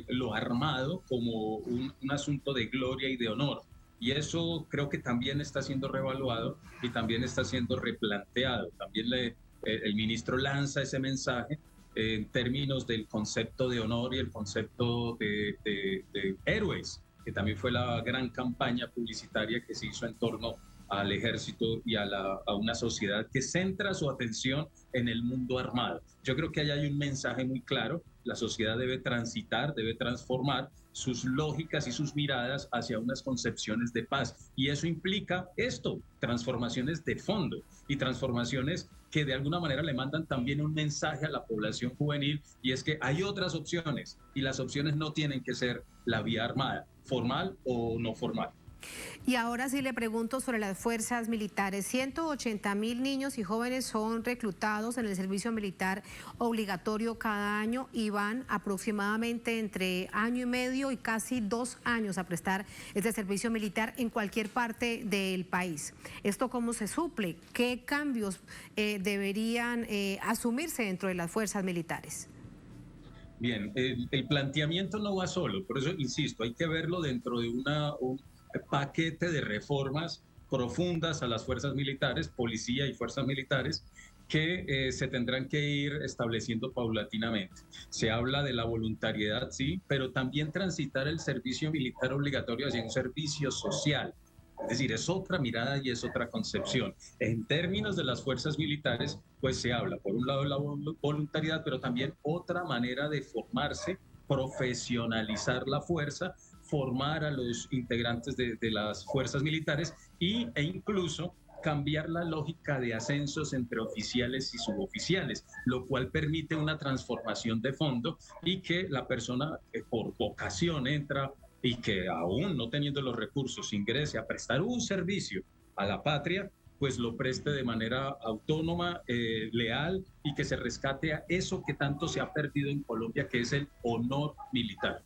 lo armado como un asunto de gloria y de honor. Y eso creo que también está siendo reevaluado y también está siendo replanteado. También el ministro lanza ese mensaje en términos del concepto de honor y el concepto de héroes, que también fue la gran campaña publicitaria que se hizo en torno al ejército y a una sociedad que centra su atención en el mundo armado. Yo creo que ahí hay un mensaje muy claro. La sociedad debe transitar, debe transformar sus lógicas y sus miradas hacia unas concepciones de paz. Y eso implica transformaciones de fondo y transformaciones que de alguna manera le mandan también un mensaje a la población juvenil, y es que hay otras opciones y las opciones no tienen que ser la vía armada, formal o no formal. Y ahora sí le pregunto sobre las fuerzas militares. 180,000 niños y jóvenes son reclutados en el servicio militar obligatorio cada año y van aproximadamente entre año y medio y casi 2 años a prestar este servicio militar en cualquier parte del país. ¿Esto cómo se suple? ¿Qué cambios deberían asumirse dentro de las fuerzas militares? Bien, el planteamiento no va solo, por eso insisto, hay que verlo dentro de un paquete de reformas profundas a las fuerzas militares, policía y fuerzas militares, que se tendrán que ir estableciendo paulatinamente. Se habla de la voluntariedad, sí, pero también transitar el servicio militar obligatorio hacia un servicio social. Es decir, es otra mirada y es otra concepción. En términos de las fuerzas militares, pues se habla, por un lado, de la voluntariedad, pero también otra manera de formarse, profesionalizar la fuerza, formar a los integrantes de las fuerzas militares e incluso cambiar la lógica de ascensos entre oficiales y suboficiales, lo cual permite una transformación de fondo y que la persona por vocación entra y que aún no teniendo los recursos ingrese a prestar un servicio a la patria, pues lo preste de manera autónoma, leal, y que se rescate a eso que tanto se ha perdido en Colombia, que es el honor militar.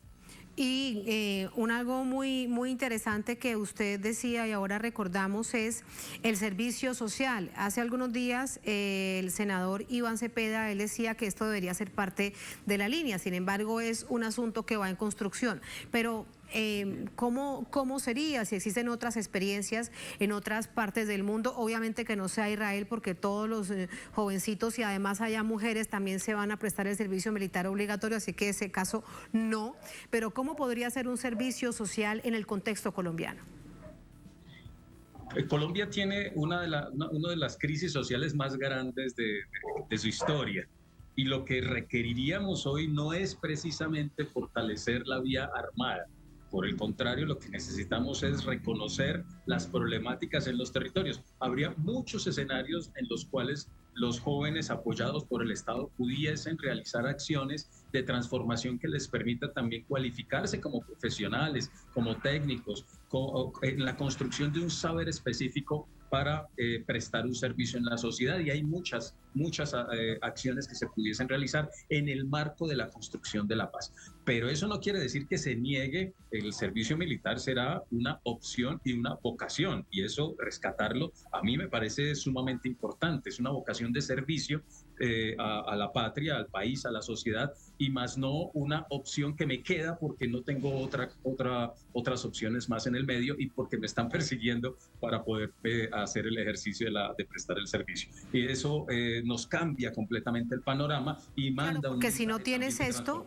Y algo muy interesante que usted decía y ahora recordamos es el servicio social. Hace algunos días el senador Iván Cepeda, él decía que esto debería ser parte de la línea, sin embargo es un asunto que va en construcción. Pero ¿cómo sería si existen otras experiencias en otras partes del mundo? Obviamente que no sea Israel, porque todos los jovencitos y además haya mujeres también se van a prestar el servicio militar obligatorio, así que ese caso no. Pero ¿cómo podría ser un servicio social en el contexto colombiano? Colombia tiene una de las crisis sociales más grandes de su historia. Y lo que requeriríamos hoy no es precisamente fortalecer la vía armada. Por el contrario, lo que necesitamos es reconocer las problemáticas en los territorios. Habría muchos escenarios en los cuales los jóvenes apoyados por el Estado pudiesen realizar acciones de transformación que les permita también cualificarse como profesionales, como técnicos, en la construcción de un saber específico para prestar un servicio en la sociedad, y hay muchas acciones que se pudiesen realizar en el marco de la construcción de la paz. Pero eso no quiere decir que se niegue el servicio militar, será una opción y una vocación, y eso rescatarlo a mí me parece sumamente importante. Es una vocación de servicio a la patria, al país, a la sociedad, y más no una opción que me queda porque no tengo otras opciones más en el medio y porque me están persiguiendo para poder hacer el ejercicio de prestar el servicio. Y eso nos cambia completamente el panorama y manda claro, porque si no tienes esto,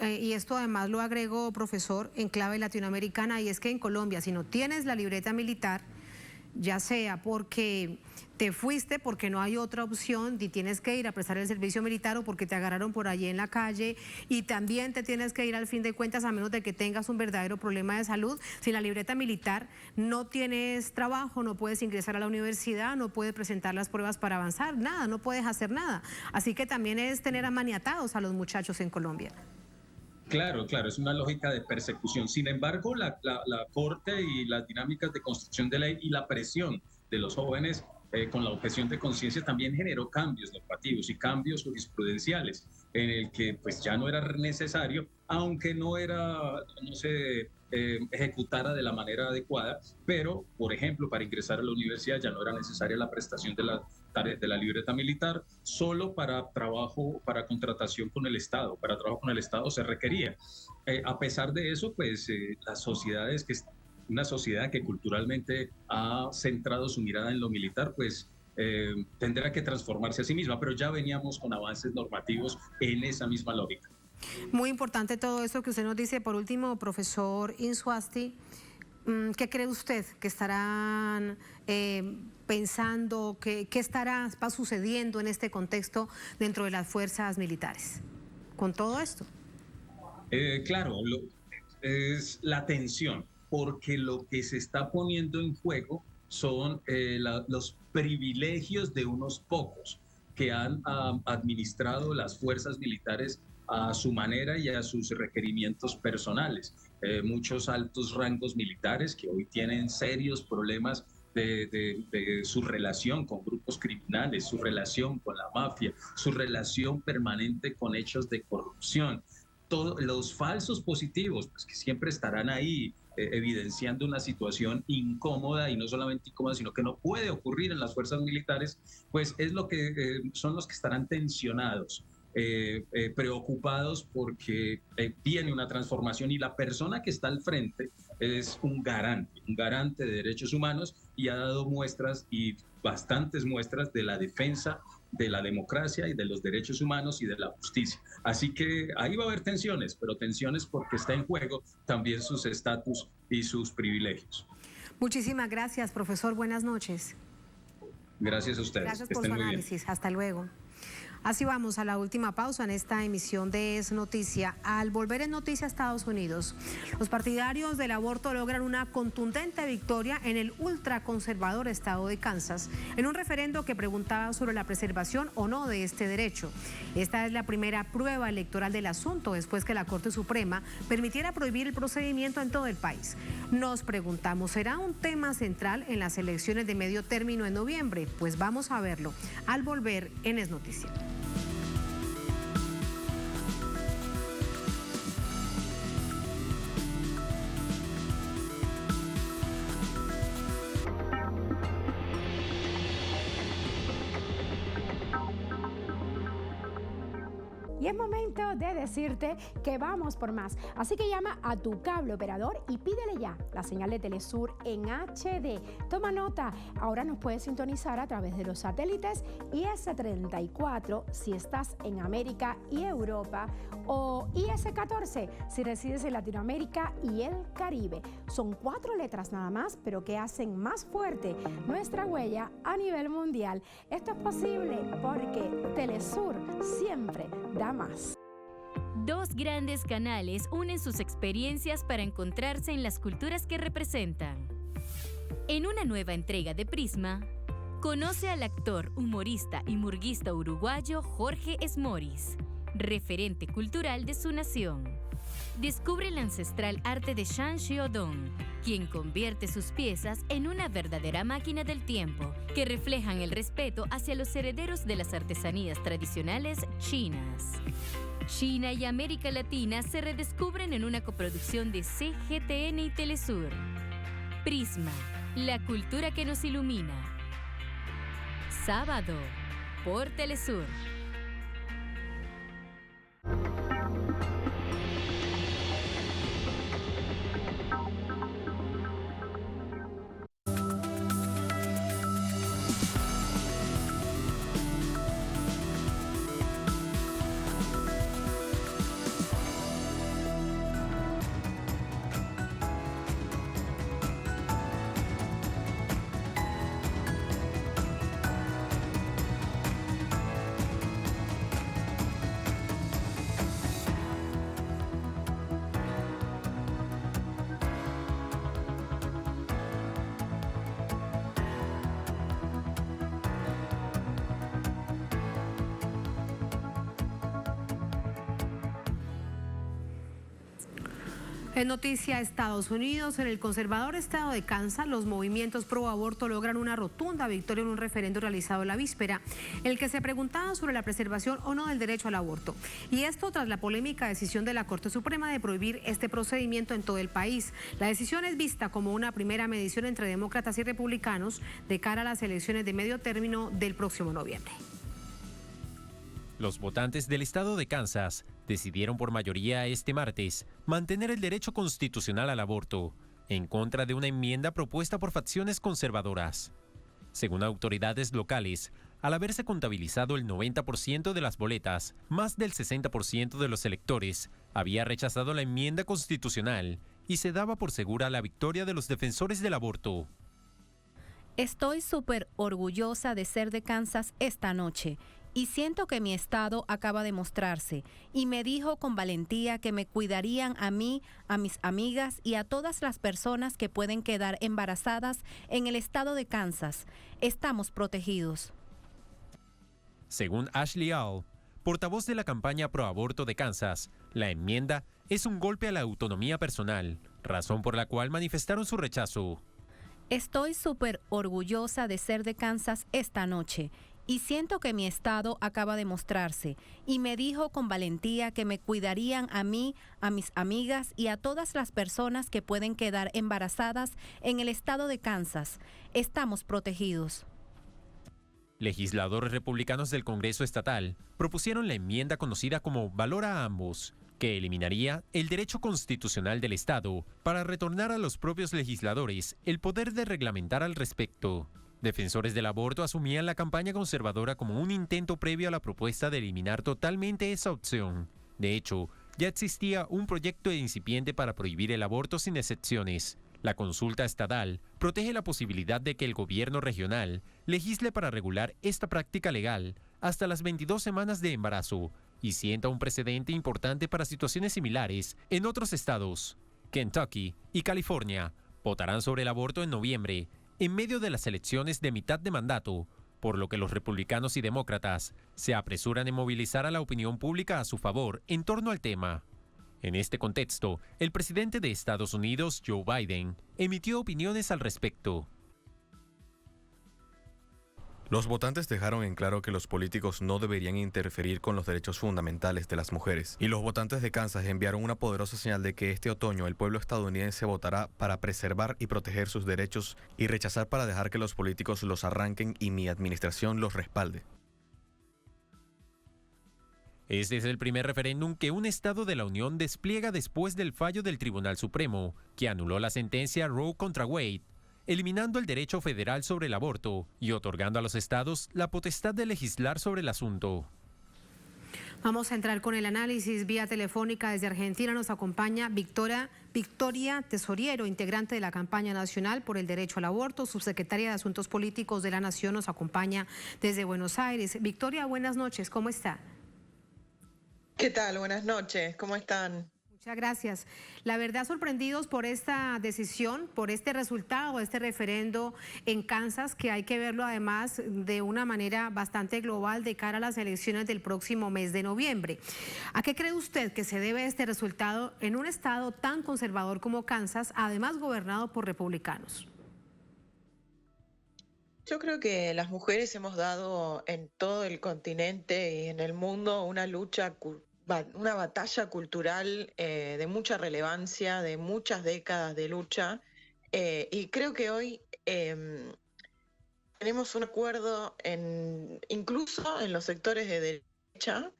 y esto además lo agregó, profesor, en clave latinoamericana, y es que en Colombia, si no tienes la libreta militar, ya sea porque te fuiste, porque no hay otra opción y tienes que ir a prestar el servicio militar, o porque te agarraron por allí en la calle y también te tienes que ir al fin de cuentas, a menos de que tengas un verdadero problema de salud. Sin la libreta militar no tienes trabajo, no puedes ingresar a la universidad, no puedes presentar las pruebas para avanzar, nada, no puedes hacer nada. Así que también es tener amaniatados a los muchachos en Colombia. Claro, es una lógica de persecución. Sin embargo, la Corte y las dinámicas de construcción de ley y la presión de los jóvenes con la objeción de conciencia también generó cambios normativos y cambios jurisprudenciales en el que pues ya no era necesario, aunque no se ejecutara de la manera adecuada, pero por ejemplo para ingresar a la universidad ya no era necesaria la prestación de la libreta militar, solo para trabajo, para contratación con el Estado, para trabajo con el Estado se requería. A pesar de eso, pues las sociedades una sociedad que culturalmente ha centrado su mirada en lo militar, pues tendrá que transformarse a sí misma, pero ya veníamos con avances normativos en esa misma lógica. Muy importante todo esto que usted nos dice. Por último, profesor Insuasti, ¿qué cree usted que estarán pensando, qué va sucediendo en este contexto dentro de las fuerzas militares con todo esto? Claro, es la tensión, porque lo que se está poniendo en juego son los privilegios de unos pocos que han administrado las fuerzas militares a su manera y a sus requerimientos personales. Muchos altos rangos militares que hoy tienen serios problemas de su relación con grupos criminales, su relación con la mafia, su relación permanente con hechos de corrupción. Todos los falsos positivos, pues que siempre estarán ahí evidenciando una situación incómoda, y no solamente incómoda, sino que no puede ocurrir en las fuerzas militares, pues es lo que son los que estarán tensionados, preocupados porque viene una transformación y la persona que está al frente es un garante de derechos humanos, y ha dado muestras, y bastantes muestras, de la defensa de la democracia y de los derechos humanos y de la justicia. Así que ahí va a haber tensiones, pero tensiones porque está en juego también sus estatus y sus privilegios. Muchísimas gracias, profesor. Buenas noches. Gracias a ustedes. Gracias por su análisis. Hasta luego. Así vamos a la última pausa en esta emisión de Es Noticia. Al volver en Noticia a Estados Unidos, los partidarios del aborto logran una contundente victoria en el ultraconservador estado de Kansas, en un referendo que preguntaba sobre la preservación o no de este derecho. Esta es la primera prueba electoral del asunto después que la Corte Suprema permitiera prohibir el procedimiento en todo el país. Nos preguntamos, ¿será un tema central en las elecciones de medio término en noviembre? Pues vamos a verlo al volver en Es Noticia. Y es momento de decirte que vamos por más. Así que llama a tu cable operador y pídele ya la señal de Telesur en HD. Toma nota, ahora nos puedes sintonizar a través de los satélites IS-34 si estás en América y Europa o IS-14 si resides en Latinoamérica y el Caribe. Son 4 letras nada más, pero que hacen más fuerte nuestra huella a nivel mundial. Esto es posible porque Telesur siempre da más. Dos grandes canales unen sus experiencias para encontrarse en las culturas que representan. En una nueva entrega de Prisma, conoce al actor, humorista y murguista uruguayo Jorge Esmoris, referente cultural de su nación. Descubre el ancestral arte de Jean Gioddon, quien convierte sus piezas en una verdadera máquina del tiempo, que reflejan el respeto hacia los herederos de las artesanías tradicionales chinas. China y América Latina se redescubren en una coproducción de CGTN y Telesur. Prisma, la cultura que nos ilumina. Sábado, por Telesur. En noticia Estados Unidos, en el conservador estado de Kansas, los movimientos pro aborto logran una rotunda victoria en un referendo realizado la víspera, en el que se preguntaba sobre la preservación o no del derecho al aborto. Y esto tras la polémica decisión de la Corte Suprema de prohibir este procedimiento en todo el país. La decisión es vista como una primera medición entre demócratas y republicanos de cara a las elecciones de medio término del próximo noviembre. Los votantes del estado de Kansas decidieron por mayoría este martes mantener el derecho constitucional al aborto, en contra de una enmienda propuesta por facciones conservadoras. Según autoridades locales, al haberse contabilizado el 90% de las boletas, más del 60% de los electores había rechazado la enmienda constitucional y se daba por segura la victoria de los defensores del aborto. Estoy súper orgullosa de ser de Kansas esta noche. Y siento que mi estado acaba de mostrarse, y me dijo con valentía que me cuidarían a mí, a mis amigas y a todas las personas que pueden quedar embarazadas en el estado de Kansas. Estamos protegidos. Según Ashley All, portavoz de la campaña pro aborto de Kansas, la enmienda es un golpe a la autonomía personal, razón por la cual manifestaron su rechazo. Estoy súper orgullosa de ser de Kansas esta noche. Y siento que mi estado acaba de mostrarse, y me dijo con valentía que me cuidarían a mí, a mis amigas y a todas las personas que pueden quedar embarazadas en el estado de Kansas. Estamos protegidos. Legisladores republicanos del Congreso Estatal propusieron la enmienda conocida como Valora a ambos, que eliminaría el derecho constitucional del Estado para retornar a los propios legisladores el poder de reglamentar al respecto. Defensores del aborto asumían la campaña conservadora como un intento previo a la propuesta de eliminar totalmente esa opción. De hecho, ya existía un proyecto incipiente para prohibir el aborto sin excepciones. La consulta estatal protege la posibilidad de que el gobierno regional legisle para regular esta práctica legal, hasta las 22 semanas de embarazo y sienta un precedente importante para situaciones similares en otros estados. Kentucky y California votarán sobre el aborto en noviembre, en medio de las elecciones de mitad de mandato, por lo que los republicanos y demócratas se apresuran en movilizar a la opinión pública a su favor en torno al tema. En este contexto, el presidente de Estados Unidos, Joe Biden, emitió opiniones al respecto. Los votantes dejaron en claro que los políticos no deberían interferir con los derechos fundamentales de las mujeres. Y los votantes de Kansas enviaron una poderosa señal de que este otoño el pueblo estadounidense votará para preservar y proteger sus derechos y rechazar para dejar que los políticos los arranquen y mi administración los respalde. Este es el primer referéndum que un estado de la Unión despliega después del fallo del Tribunal Supremo, que anuló la sentencia Roe contra Wade, eliminando el derecho federal sobre el aborto y otorgando a los estados la potestad de legislar sobre el asunto. Vamos a entrar con el análisis vía telefónica desde Argentina. Nos acompaña Victoria Tesoriero, integrante de la campaña nacional por el derecho al aborto, subsecretaria de Asuntos Políticos de la Nación, nos acompaña desde Buenos Aires. Victoria, buenas noches, ¿cómo está? ¿Qué tal? Buenas noches, ¿cómo están? Muchas gracias. La verdad, sorprendidos por esta decisión, por este resultado, este referendo en Kansas, que hay que verlo además de una manera bastante global de cara a las elecciones del próximo mes de noviembre. ¿A qué cree usted que se debe este resultado en un estado tan conservador como Kansas, además gobernado por republicanos? Yo creo que las mujeres hemos dado en todo el continente y en el mundo una batalla cultural de mucha relevancia, de muchas décadas de lucha, y creo que hoy tenemos un acuerdo incluso en los sectores de derecha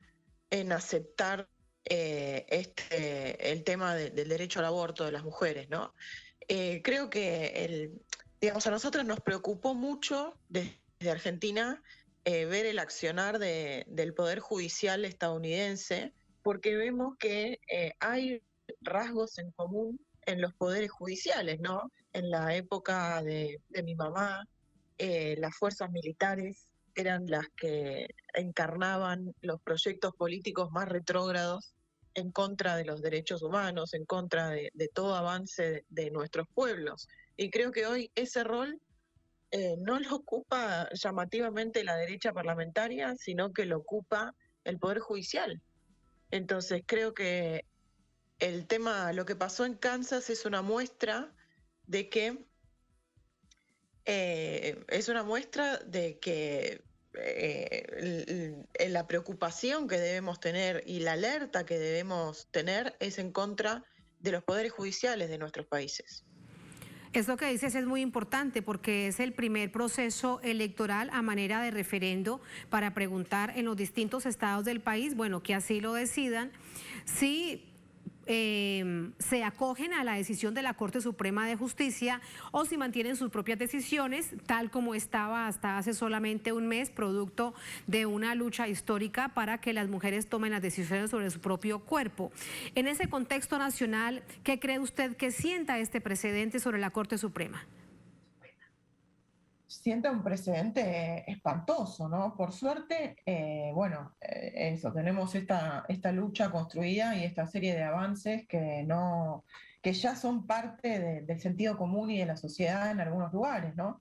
en aceptar el tema del derecho al aborto de las mujeres, ¿no? Creo que a nosotros nos preocupó mucho desde Argentina ver el accionar del Poder Judicial estadounidense, porque vemos que hay rasgos en común en los poderes judiciales, ¿no? En la época de mi mamá, las fuerzas militares eran las que encarnaban los proyectos políticos más retrógrados en contra de los derechos humanos, en contra de todo avance de nuestros pueblos. Y creo que hoy ese rol no lo ocupa llamativamente la derecha parlamentaria, sino que lo ocupa el Poder Judicial. Entonces creo que lo que pasó en Kansas es una muestra de que la preocupación que debemos tener y la alerta que debemos tener es en contra de los poderes judiciales de nuestros países. Eso que dices es muy importante porque es el primer proceso electoral a manera de referendo para preguntar en los distintos estados del país, bueno, que así lo decidan, si se acogen a la decisión de la Corte Suprema de Justicia o si mantienen sus propias decisiones, tal como estaba hasta hace solamente un mes, producto de una lucha histórica para que las mujeres tomen las decisiones sobre su propio cuerpo. En ese contexto nacional, ¿qué cree usted que sienta este precedente sobre la Corte Suprema? Sienta un precedente espantoso, ¿no? Por suerte, tenemos esta lucha construida y esta serie de avances que ya son parte del sentido común y de la sociedad en algunos lugares, ¿no?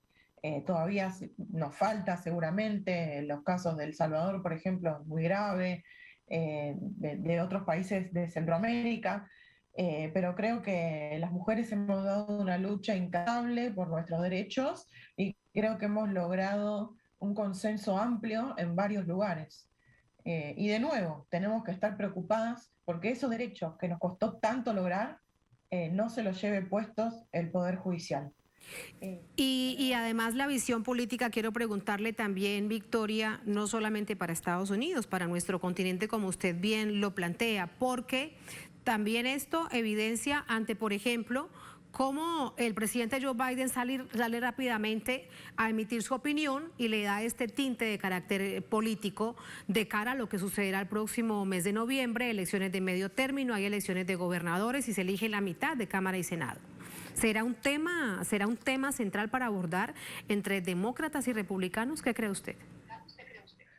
Todavía nos falta seguramente, en los casos de El Salvador, por ejemplo, muy grave, de otros países de Centroamérica, pero creo que las mujeres hemos dado una lucha incansable por nuestros derechos y creo que hemos logrado un consenso amplio en varios lugares. Y de nuevo, tenemos que estar preocupadas porque esos derechos que nos costó tanto lograr no se los lleve puestos el Poder Judicial. Y además la visión política, quiero preguntarle también, Victoria, no solamente para Estados Unidos, para nuestro continente, como usted bien lo plantea, porque también esto evidencia ante, por ejemplo, cómo el presidente Joe Biden sale rápidamente a emitir su opinión y le da este tinte de carácter político de cara a lo que sucederá el próximo mes de noviembre, elecciones de medio término, hay elecciones de gobernadores y se elige la mitad de Cámara y Senado. ¿Será un tema central para abordar entre demócratas y republicanos? ¿Qué cree usted?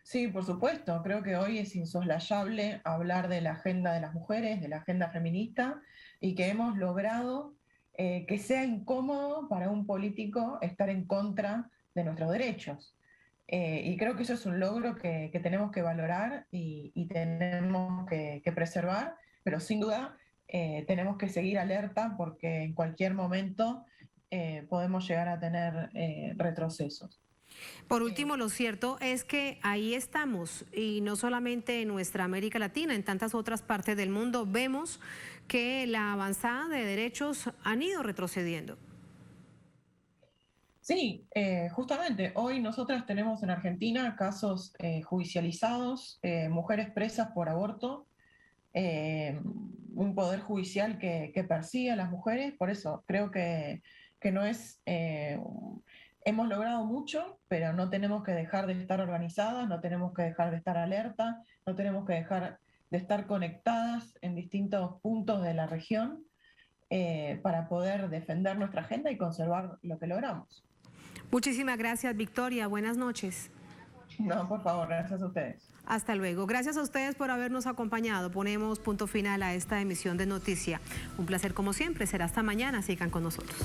Sí, por supuesto. Creo que hoy es insoslayable hablar de la agenda de las mujeres, de la agenda feminista, y que hemos logrado que sea incómodo para un político estar en contra de nuestros derechos. Y creo que eso es un logro que tenemos que valorar y tenemos que preservar, pero sin duda tenemos que seguir alerta porque en cualquier momento podemos llegar a tener retrocesos. Por último, lo cierto es que ahí estamos, y no solamente en nuestra América Latina, en tantas otras partes del mundo vemos que la avanzada de derechos han ido retrocediendo. Sí, justamente hoy nosotras tenemos en Argentina casos judicializados, mujeres presas por aborto, un poder judicial que persigue a las mujeres. Por eso creo que no es... hemos logrado mucho, pero no tenemos que dejar de estar organizadas, no tenemos que dejar de estar alerta, no tenemos que dejar de estar conectadas en distintos puntos de la región para poder defender nuestra agenda y conservar lo que logramos. Muchísimas gracias, Victoria. Buenas noches. No, por favor, gracias a ustedes. Hasta luego. Gracias a ustedes por habernos acompañado. Ponemos punto final a esta emisión de Noticia. Un placer como siempre. Será hasta mañana. Sigan con nosotros.